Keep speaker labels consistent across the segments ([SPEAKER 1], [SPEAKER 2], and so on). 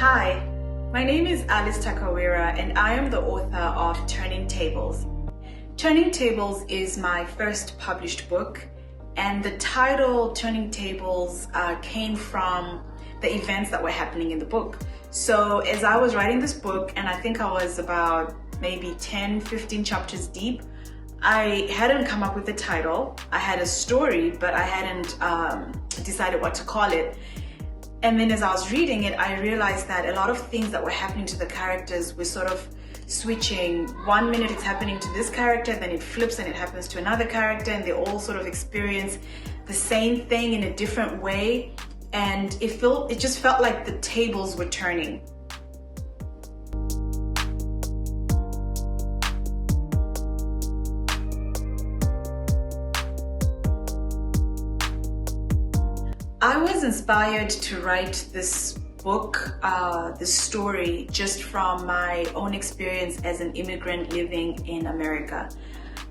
[SPEAKER 1] Hi, my name is Alice Takawira and I am the author of Turning Tables. Turning Tables is my first published book, and the title Turning Tables came from the events that were happening in the book. So as I was writing this book, and I think I was about maybe 10-15 chapters deep, I hadn't come up with a title. I had a story, but I hadn't decided what to call it. And then as I was reading it, I realized that a lot of things that were happening to the characters were sort of switching. 1 minute it's happening to this character, then it flips and it happens to another character, and they all sort of experience the same thing in a different way. And it just felt like the tables were turning. I was inspired to write this book, this story, just from my own experience as an immigrant living in America.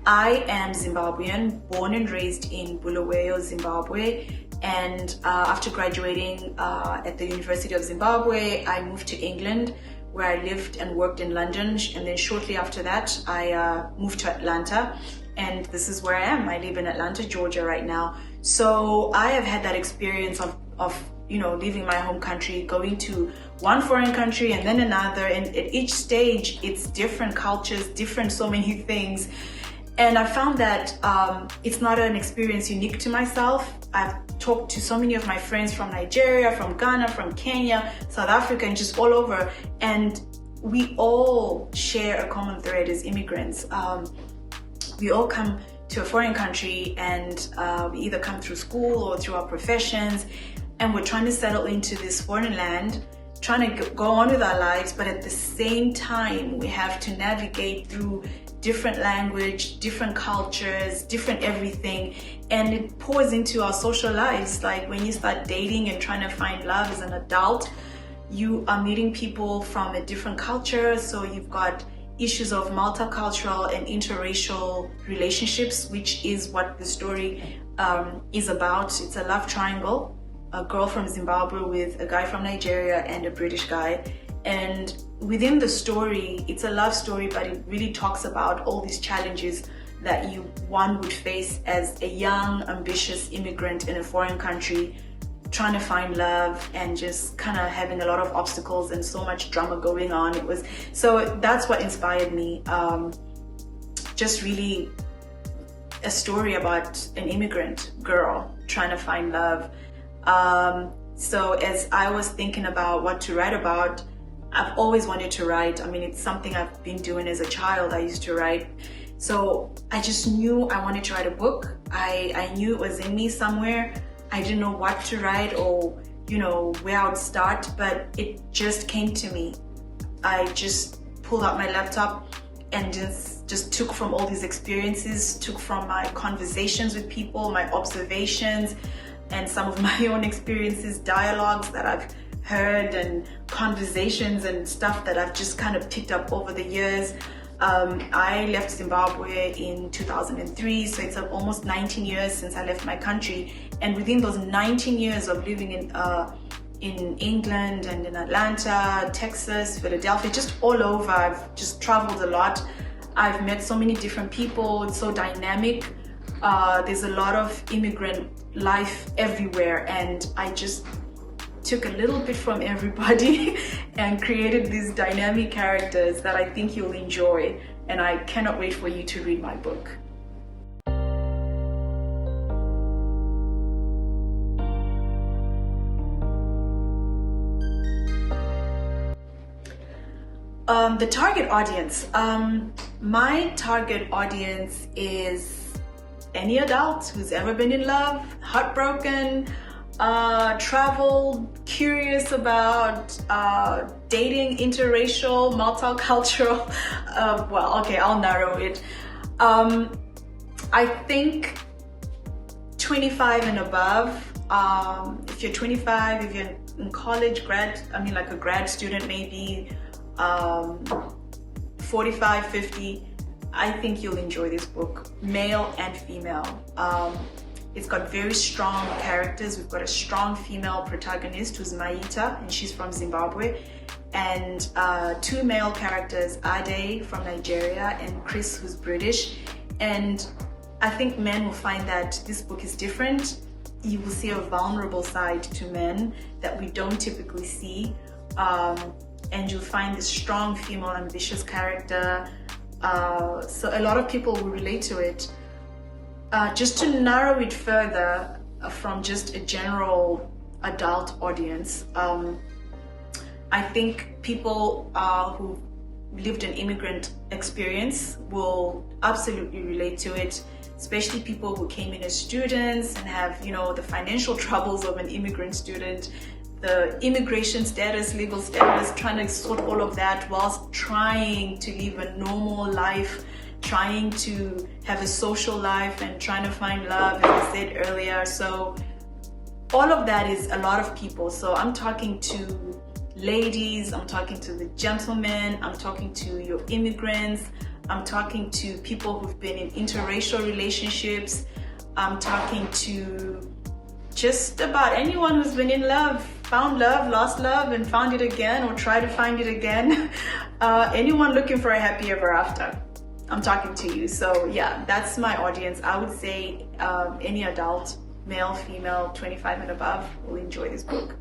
[SPEAKER 1] I am Zimbabwean, born and raised in Bulawayo, Zimbabwe, and after graduating at the University of Zimbabwe, I moved to England, where I lived and worked in London, and then shortly after that, I moved to Atlanta, and this is where I am. I live in Atlanta, Georgia right now. So I have had that experience of leaving my home country, going to one foreign country and then another, and at each stage it's different cultures, different so many things. And I found that it's not an experience unique to myself. I've talked to so many of my friends from Nigeria, from Ghana, from Kenya, South Africa, and just all over, and we all share a common thread as immigrants. We all come to a foreign country, and we either come through school or through our professions, and we're trying to settle into this foreign land, trying to go on with our lives, but at the same time we have to navigate through different language, different cultures, different everything, and it pours into our social lives. Like when you start dating and trying to find love as an adult, you are meeting people from a different culture, so you've got issues of multicultural and interracial relationships, which is what the story is about. It's a love triangle, a girl from Zimbabwe with a guy from Nigeria and a British guy. And within the story, it's a love story, but it really talks about all these challenges that one would face as a young, ambitious immigrant in a foreign country, trying to find love and just kind of having a lot of obstacles and so much drama going on. So that's what inspired me. Just really a story about an immigrant girl trying to find love. So as I was thinking about what to write about, I've always wanted to write. I mean, it's something I've been doing as a child. I used to write. So I just knew I wanted to write a book. I knew it was in me somewhere. I didn't know what to write or, where I would start, but it just came to me. I just pulled out my laptop and just took from all these experiences, took from my conversations with people, my observations, and some of my own experiences, dialogues that I've heard and conversations and stuff that I've just kind of picked up over the years. I left Zimbabwe in 2003, so it's almost 19 years since I left my country. And within those 19 years of living in England and in Atlanta, Texas, Philadelphia, just all over, I've just traveled a lot. I've met so many different people. It's so dynamic. There's a lot of immigrant life everywhere, and I just took a little bit from everybody and created these dynamic characters that I think you'll enjoy, and I cannot wait for you to read my book. The target audience. My target audience is any adult who's ever been in love, heartbroken, traveled, curious about dating, interracial, multicultural. I'll narrow it. I think 25 and above. If you're 25, if you're in college, like a grad student maybe, 45, 50, I think you'll enjoy this book, male and female. It's got very strong characters. We've got a strong female protagonist who's Maita, and she's from Zimbabwe. and two male characters, Ade from Nigeria and Chris, who's British. And I think men will find that this book is different. You will see a vulnerable side to men that we don't typically see. And you'll find this strong female ambitious character. So a lot of people will relate to it. Just to narrow it further from just a general adult audience, I think people who lived an immigrant experience will absolutely relate to it, especially people who came in as students and have, you know, the financial troubles of an immigrant student, the immigration status, legal status, trying to sort all of that whilst trying to live a normal life, trying to have a social life and trying to find love, as I said earlier. So all of that is a lot of people. So I'm talking to ladies, I'm talking to the gentlemen, I'm talking to your immigrants, I'm talking to people who've been in interracial relationships, I'm talking to just about anyone who's been in love, found love, lost love, and found it again, or tried to find it again. Anyone looking for a happy ever after, I'm talking to you. So yeah, that's my audience. I would say any adult, male, female, 25 and above, will enjoy this book.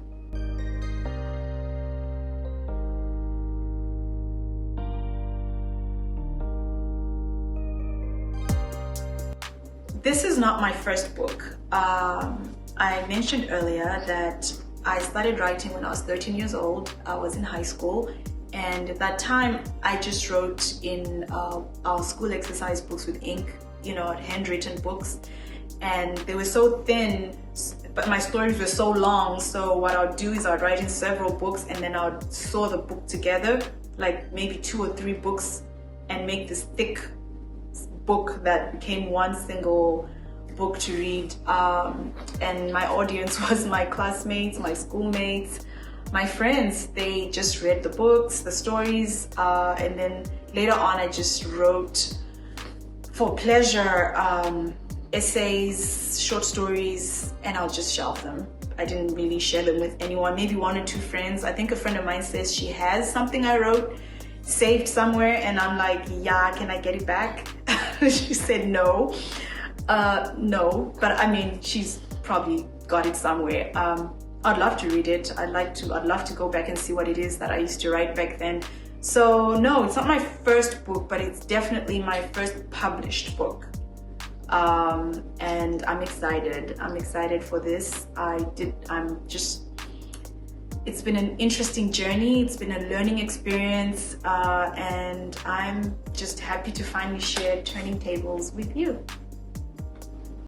[SPEAKER 1] This is not my first book. I mentioned earlier that I started writing when I was 13 years old. I was in high school, and at that time I just wrote in our school exercise books with ink, you know, handwritten books, and they were so thin, but my stories were so long. So what I'd do is I'd write in several books, and then I'd sew the book together, like maybe 2 or 3 books, and make this thick book that became one single book to read. And my audience was my classmates, my schoolmates, my friends. They just read the books, the stories, and then later on I just wrote for pleasure essays, short stories, and I'll just shelve them. I didn't really share them with anyone, maybe 1 or 2 friends. I think a friend of mine says she has something I wrote saved somewhere, and I'm like, yeah, can I get it back? She said no. No, but I mean, she's probably got it somewhere. I'd love to read it. I'd love to go back and see what it is that I used to write back then. So no, it's not my first book, but it's definitely my first published book. And I'm excited. I'm excited for this. It's been an interesting journey. It's been a learning experience, and I'm just happy to finally share Turning Tables with you.